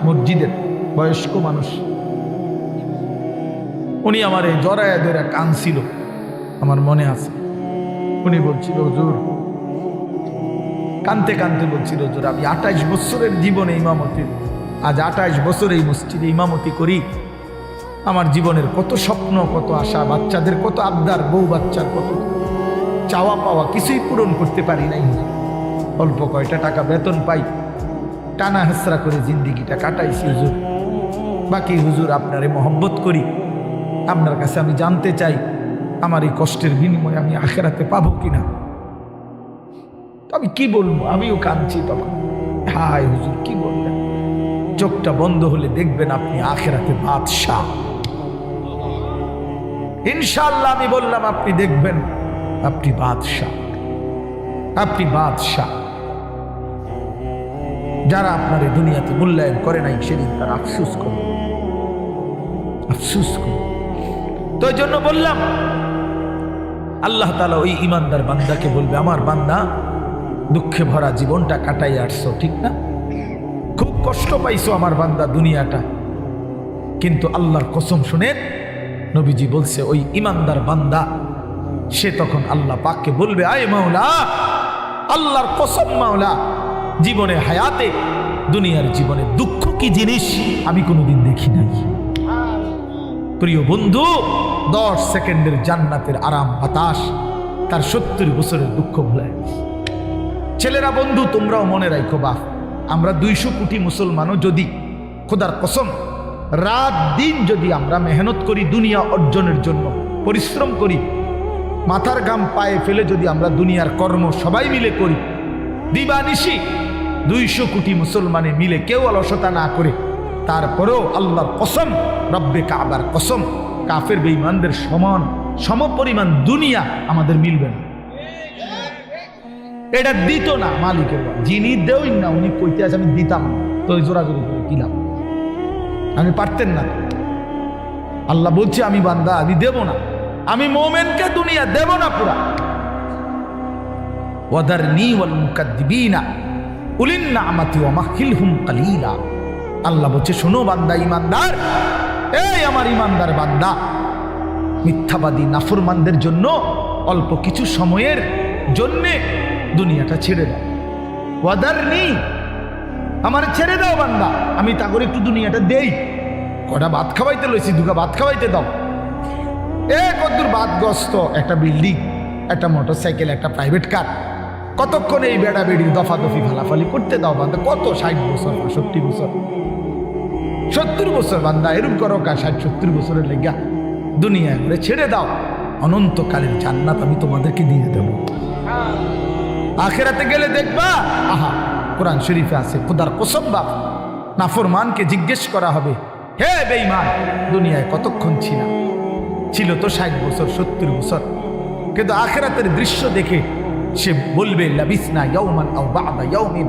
মসজিদের বয়স্ক মানুষ, উনি আমার এই জড়ায় ধরে কাঁদছিল, আমার মনে আছে। উনি বলছিল, হুজুর, কানতে কানতে বলছিল, হুজুর, আমি 28 বছরের জীবনে ইমামতি, আজ 28 বছর এই মসজিদে ইমামতি করি। আমার জীবনের কত স্বপ্ন, কত আশা, বাচ্চাদের কত আবদার, বউ বাচ্চার কত চাওয়া পাওয়া, কিছুই পূরণ করতে পারি নাই। অল্প কয়টা টাকা বেতন পাই, টানা হেসরা করে জিন্দিগিটা কাটাইছি হুজুর। বাকি হুজুর, আপনারে মহব্বত করি, আপনার কাছে আমি জানতে চাই আমার এই কষ্টের বিনিময়ে আমি আখেরাতে পাবো কিনা। আমি কি বলবো, আমিও কাঁদছি তখন। হায় হুজুর, কি বলবেন? চোখটা বন্ধ হলে দেখবেন আপনি আখেরাতে বাদশাহ। ইনশাআল্লাহ আমি বললাম, আপনি দেখবেন আপনি বাদশাহ, আপনি বাদশাহ। যারা আপনার এই দুনিয়াতে মূল্যায়ন করে নাই, সেদিন তার আফসোস করবে, আফসোস করবে। তো এই জন্য বললাম, আল্লাহ তাআলা ওই ইমানদার বান্দাকে বলবে, আমার বান্দা, দুঃখে ভরা জীবনটা কাটাই আসছো, ঠিক না? খুব কষ্ট পাইছো আমার বান্দা দুনিয়াটা, কিন্তু আল্লাহর কসম শুনেন, নবীজি বলছে, ওই ইমানদার বান্দা সে তখন আল্লাহ পাককে বলবে, আয় মাওলা, আল্লাহর কসম মাওলা, জীবনে হায়াতে, দুনিয়ার জীবনে দুঃখ কি জিনিস আমি কোনোদিন দেখি নাই। প্রিয় বন্ধু, 10 সেকেন্ডের জান্নাতের আরাম বাতাস তার 70 বছরের দুঃখ ভুলায়। ছেলেরা, বন্ধু, তোমরাও মনে রাখো, বাপ, আমরা 200 কোটি মুসলমানও যদি খোদার কসম রাত দিন যদি আমরা মেহনত করি, দুনিয়া অর্জনের জন্য পরিশ্রম করি, মাথার ঘাম পায়ে ফেলে যদি আমরা দুনিয়ার কর্ম সবাই মিলে করি, দিবানিশি 200 কোটি মুসলমানে মিলে কেউ অলসতা না করে, তারপরেও আল্লাহর কসম, রব্বে কাবার কসম, কাফের বেঈমানদের সমপরিমাণ দুনিয়া আমাদের মিলবে না। এটা দিত না মালিকের, যিনি দেওই না উনি কইতে আছে আমি দিতাম, তো জোরাজোরি করে কিলাম, আমি পারতেন না। আল্লাহ বলছে, আমি বান্দা, আমি দেব না, আমি মোমেনকে দুনিয়া দেব না পুরা। ওয়াদারনি ওয়াল মুকাদ্দিবিনা উলিন নি'মাতি ওয়া মাহিলহুম কালিলা। আল্লাহ বলছে, শোনো বান্দা, ইমানদার, এই আমার ইমানদার বান্দা, মিথ্যাবাদী নাফরমানদের জন্য অল্প কিছু সময়ের জন্যে দুনিয়াটা ছেড়ে দাও। ওয়াদারনি, আমার ছেড়ে দাও বান্দা, আমি তা করে একটু দুনিয়াটা দেই। কটা ভাত খাওয়াইতে লইছি, দুগা ভাত খাওয়াইতে দাও। কতদূর বাদগ্রস্ত একটা বিল্ডিং, একটা মোটরসাইকেল, একটা প্রাইভেট কার, কতক্ষণ এই বেড়া বেড়ির দফাদফি ফালাফালি করতে দাও বান্দা। কত 60 বছর, 65 বছর, 70 বছর বান্দা, এরকম করো, 60-70 বছরের লেগা দুনিয়া করে ছেড়ে দাও। অনন্তকালের জান্নাত আমি তোমাদেরকে দিয়ে দেব। আখেরাতে গেলে দেখবা, আহা, কোরআন শরীফে আছে, খোদার কসম বাপ, নাফরমানকে জিজ্ঞেস করা হবে, হে বেঈমান, দুনিয়ায় কতক্ষণ ছিল তো 60 বছর, 70 বছর, কিন্তু আখেরাতের দৃশ্য দেখে সে বলবে, লাবিসনা ইয়াওমান আও বা'দা ইয়াওমিন,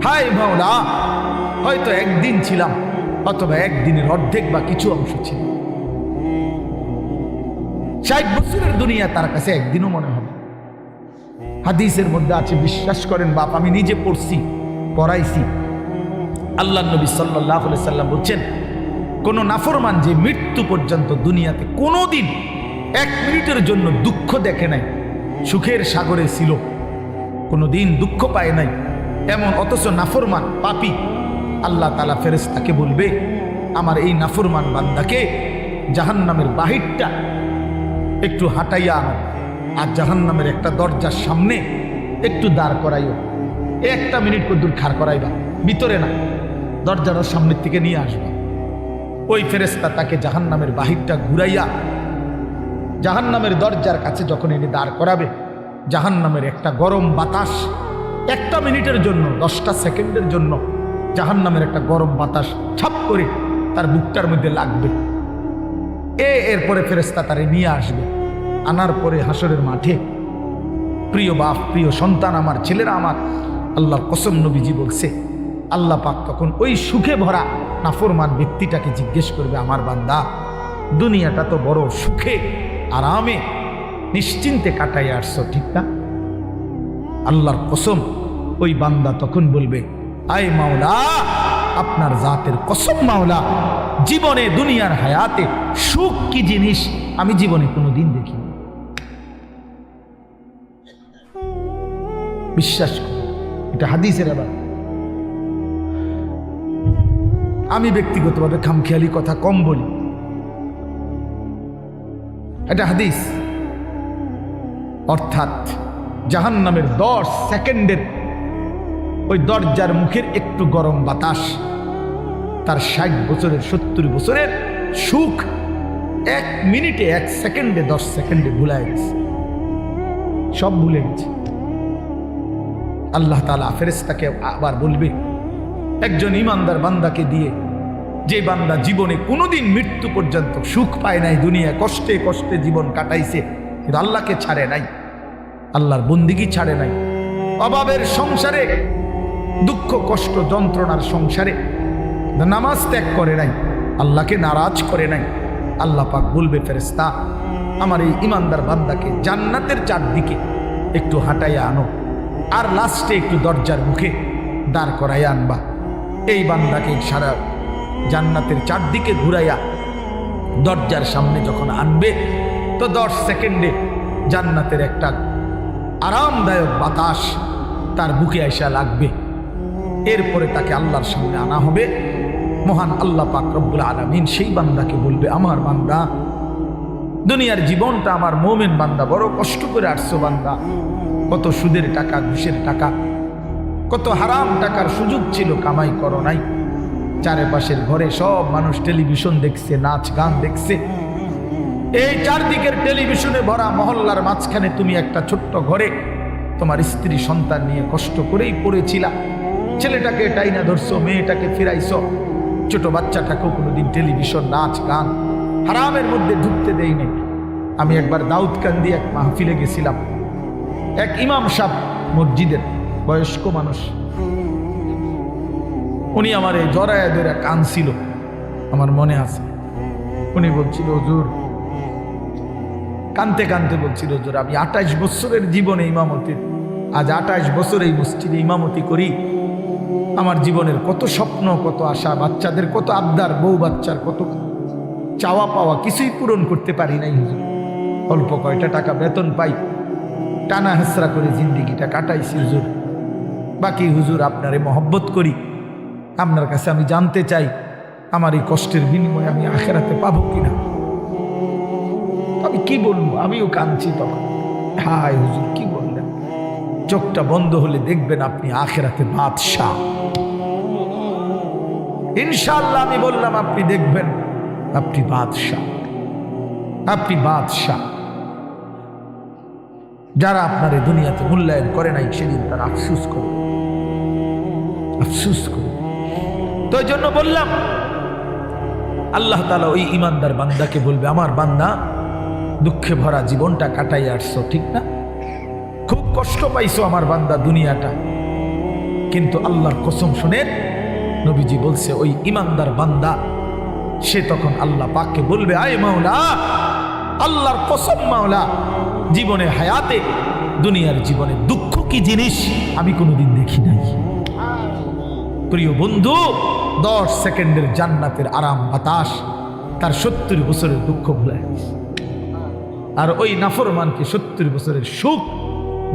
হায় মাওলা, হয়তো একদিন ছিলাম, অথবা একদিনের অর্ধেক বা কিছু অংশ ছিল। 60 বছরের দুনিয়া তার কাছে একদিনও মনে হবে। হাদিসের মধ্যে আছে, বিশ্বাস করেন বাপ, আমি নিজে পড়ছি, পড়াইছি, আল্লাহ নবী সাল্লাল্লাহু আলাইহি সাল্লাম বলছেন, কোন নাফরমান যে মৃত্যু পর্যন্ত দুনিয়াতে কোনোদিন 1 মিনিটের জন্য দুঃখ দেখে নাই, সুখের সাগরে ছিল, কোনোদিন দুঃখ পায় নাই, এমন অথচ নাফরমান পাপী, আল্লাহ তাআলা ফেরেশতাকে বলবে, আমার এই নাফরমান বান্দাকে জাহান্নামের বাহিরটা একটু হাঁটাইয়া আনো, আর জাহান্নামের একটা দরজার সামনে একটু দাঁড় করাইও। 1 মিনিট কদ্দুর খাড় করাইবা, ভিতরে না, দরজাটার সামনের থেকে নিয়ে আসবা। ওই ফেরেশতা তাকে জাহান্নামের বাহিরটা ঘুরাইয়া জাহান্নামের দরজার কাছে যখন এনে দাঁড় করাবে, জাহান্নামের একটা গরম বাতাস 1 মিনিটের জন্য, 10টা সেকেন্ডের জন্য জাহান্নামের একটা গরম বাতাস ছাপ করে তার বুকটার মধ্যে লাগবে। এরপরে ফেরেশতা তারে নিয়ে আসবে, আনার পরে হাসরের মাঠে, প্রিয় বাপ, প্রিয় সন্তান আমার, ছেলেরা আমার, আল্লাহর কসম নবীজি বলছে, আল্লাহ পাক তখন ওই সুখে ভরা নাফরমান ব্যক্তিটাকে জিজ্ঞেস করবে, আমার বান্দা, দুনিয়াটা তো বড় সুখে আরামে নিশ্চিন্তে কাটাই আসছো, ঠিক না? আল্লাহর কসম ওই বান্দা তখন বলবে, আয় মাওলা, আপনার জাতের কসম মাওলা, জীবনে দুনিয়ার হায়াতে সুখ কি জিনিস আমি জীবনে কোনোদিন দেখিনি। বিশ্বাস করুন, এটা হাদিসের। আবার আমি ব্যক্তিগতভাবে খামখেয়ালি কথা কম বলি, এটা হাদিস। অর্থাৎ জাহান্নামের 10 সেকেন্ডের ওই দরজার মুখের একটু গরম বাতাস তার 60 বছরের 70 বছরের সুখ 1 মিনিটে 1 সেকেন্ডে 10 সেকেন্ডে ভুলায় গেছে, সব ভুলে গেছে। আল্লাহ তাআলা ফেরেশতাকে আবার বলবে একজন ইমানদার বান্দাকে দিয়ে, যে বান্দা জীবনে কোনোদিন মৃত্যু পর্যন্ত সুখ পায় নাই, দুনিয়া কষ্টে কষ্টে জীবন কাটাইছে, কিন্তু আল্লাহকে ছাড়ে নাই, আল্লাহর বন্দিগি ছাড়ে নাই, অভাবের সংসারে, দুঃখ কষ্ট যন্ত্রণার সংসারে নামাজ ত্যাগ করে নাই, আল্লাহকে নারাজ করে নাই। আল্লাহ পাক বলবে ফেরেশতা, আমার এই ইমানদার বান্দাকে জান্নাতের চারদিকে একটু হাঁটাইয়া আনো, আর লাস্টে একটু দরজার মুখে দাঁড় করাইয়া আনবা। এই বান্দাকে সারা জান্নাতের চারদিকে ঘুরাইয়া দরজার সামনে যখন আনবে, তো 10 সেকেন্ডে জান্নাতের একটা আরামদায়ক বাতাস তার বুকে আইসা লাগবে। এরপরে তাকে আল্লাহর সামনে আনা হবে। মহান আল্লাহ পাক রব্বুল আলামিন সেই বান্দাকে বলবে, আমার বান্দা, দুনিয়ার জীবনটা আমার মোমেন বান্দা বড় কষ্ট করে আসছো বান্দা, কত সুদের টাকা, ঘুষের টাকা, কত হারাম টাকার সুযোগ ছিল, কামাই করো নাই। চারপাশের ঘরে সব মানুষ টেলিভিশন দেখছে, নাচ গান দেখছে, এই চারদিকের টেলিভিশনে ভরা মহল্লার মাঝখানে তুমি একটা ছোট্ট ঘরে তোমার স্ত্রী সন্তান নিয়ে কষ্ট করেই পড়েছিলা। ছেলেটাকে টাইনা ধরছো, মেয়েটাকে ফিরাইছো, ছোট বাচ্চাটাকেও কোনোদিন টেলিভিশন, নাচ গান, হারামের মধ্যে ঢুকতে দেই নাই। আমি একবার দাউদকান্দি এক মাহফিলে গেছিলাম, এক ইমাম সাহেব মসজিদের বয়স্ক মানুষ, উনি আমার এই জড়ায় ধরে কাঁদছিল, আমার মনে আছে। উনি বলছিল, হুজুর, কানতে কানতে বলছিল, হুজুর, আমি 28 বছরের জীবনে ইমামতি, আজ 28 বছর এই মসজিদে ইমামতি করি, আমার জীবনের কত স্বপ্ন, কত আশা, বাচ্চাদের কত আবদার, বউ বাচ্চার কত চাওয়া পাওয়া, কিছুই পূরণ করতে পারি নাই হুজুর। অল্প কয়টা টাকা বেতন পাই, টানা হেসরা করে জিন্দিগিটা কাটাইছি হুজুর। বাকি হুজুর আপনারে মহব্বত করি, আপনার কাছে আমি জানতে চাই আমার এই কষ্টের বিনিময়ে আমি আখেরাতে পাবো কিনা। আমি কি বলবো, আমিও কাঁদছি তখন। হায় হুজুর, কি বললেন? চোখটা বন্ধ হলে দেখবেন আপনি আখেরাতে বাদশাহ। ইনশাআল্লাহ আমি বললাম, আপনি দেখবেন আপনি বাদশাহ, আপনি বাদশাহ। যারা আপনার এই দুনিয়াতে মূল্যায়ন করে নাই, সেদিন তারা আফসুস করবে, আফসুস করবে। তো এই জন্য বললাম, আল্লাহ তাআলা ওই ইমানদার বান্দাকে বলবে, আমার বান্দা, দুঃখে ভরা জীবনটা কাটাই আসছো, ঠিক না? খুব কষ্ট পাইছো আমার বান্দা দুনিয়াটা, কিন্তু আল্লাহর কসম শুনে নবীজি বলছে, ওই ইমানদার বান্দা সে তখন আল্লাহ পাককে বলবে, আয় মাওলা, আল্লাহর কসম মাওলা, জীবনে হায়াতে, দুনিয়ার জীবনে দুঃখ কি জিনিস আমি কোনোদিন দেখি নাই। প্রিয় বন্ধু, 10 সেকেন্ডের জান্নাতের আরাম বাতাস তার 70 বছরের দুঃখ ভুলায়, আর ওই নাফরমানকে 70 বছরের সুখ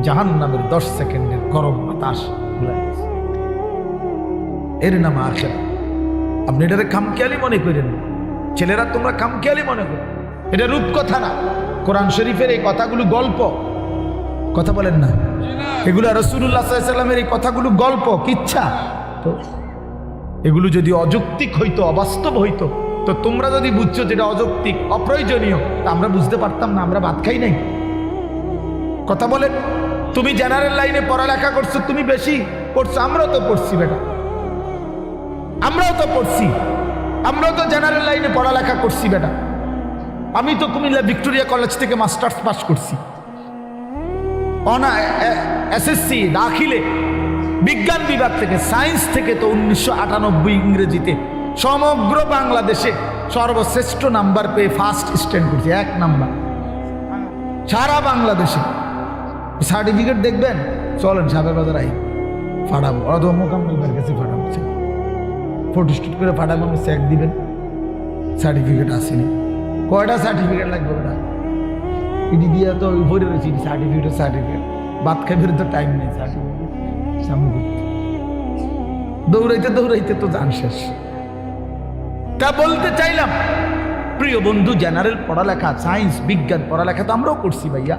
জাহান্নামের 10 সেকেন্ডের গরম বাতাস ভুলায়। এর নাম আখিরাত। আপনি এটারে খামখেয়ালি মনে করেন, ছেলেরা তোমরা খামখেয়ালি মনে করো, এটা রূপকথা না। কোরআন শরীফের এই কথাগুলো গল্প, কথা বলেন না, এগুলো রাসূলুল্লাহ সাল্লাল্লাহু আলাইহি ওয়াসাল্লামের এই কথাগুলো গল্প, কিচ্ছা। তো এগুলো যদি অযৌক্তিক হইতো, অবাস্তব হইতো, তো তোমরা যদি বুঝছো যেটা অযৌক্তিক, অপ্রয়োজনীয়, তা আমরা বুঝতে পারতাম না? আমরা ভাত খাই নাই? কথা বলেন। তুমি জেনারেল লাইনে পড়ালেখা করছো, তুমি বেশি পড়ছো, আমরাও তো পড়ছি বেটা, আমরাও তো পড়ছি, আমরাও তো জেনারেল লাইনে পড়ালেখা করছি বেটা। আমি তো কুমিল্লা ভিক্টোরিয়া কলেজ থেকে মাস্টার্স পাস করছি, এসএসসি দাখিলে বিজ্ঞান বিভাগ থেকে, সায়েন্স থেকে তো 1998 ইংরেজিতে সমগ্র বাংলাদেশে সর্বশ্রেষ্ঠ নাম্বার পেয়ে ফার্স্ট স্ট্যান্ড করছি, 1 নাম্বার সারা বাংলাদেশে। সার্টিফিকেট দেখবেন, চলেন সাবের বাজার আই ফাটাবো, অত মোকাম্মেলের কাছে ফাটাবো, ফটোস্টুট করে পাঠাবো, চেক দিবেন, সার্টিফিকেট আসেনি। কয়টা সার্টিফিকেট লাগবে ওটা? ইডি দিয়ে তো ভরে রয়েছে সার্টিফিকেট ভাত খাইবে তো টাইম নেই, সার্টিফিকেট সামনে দৌড়াইতে তো জান শেষ। তা বলতে চাইলাম প্রিয় বন্ধু, জেনারেল পড়ালেখা, সায়েন্স, বিজ্ঞান পড়ালেখা তো আমরাও করছি ভাইয়া।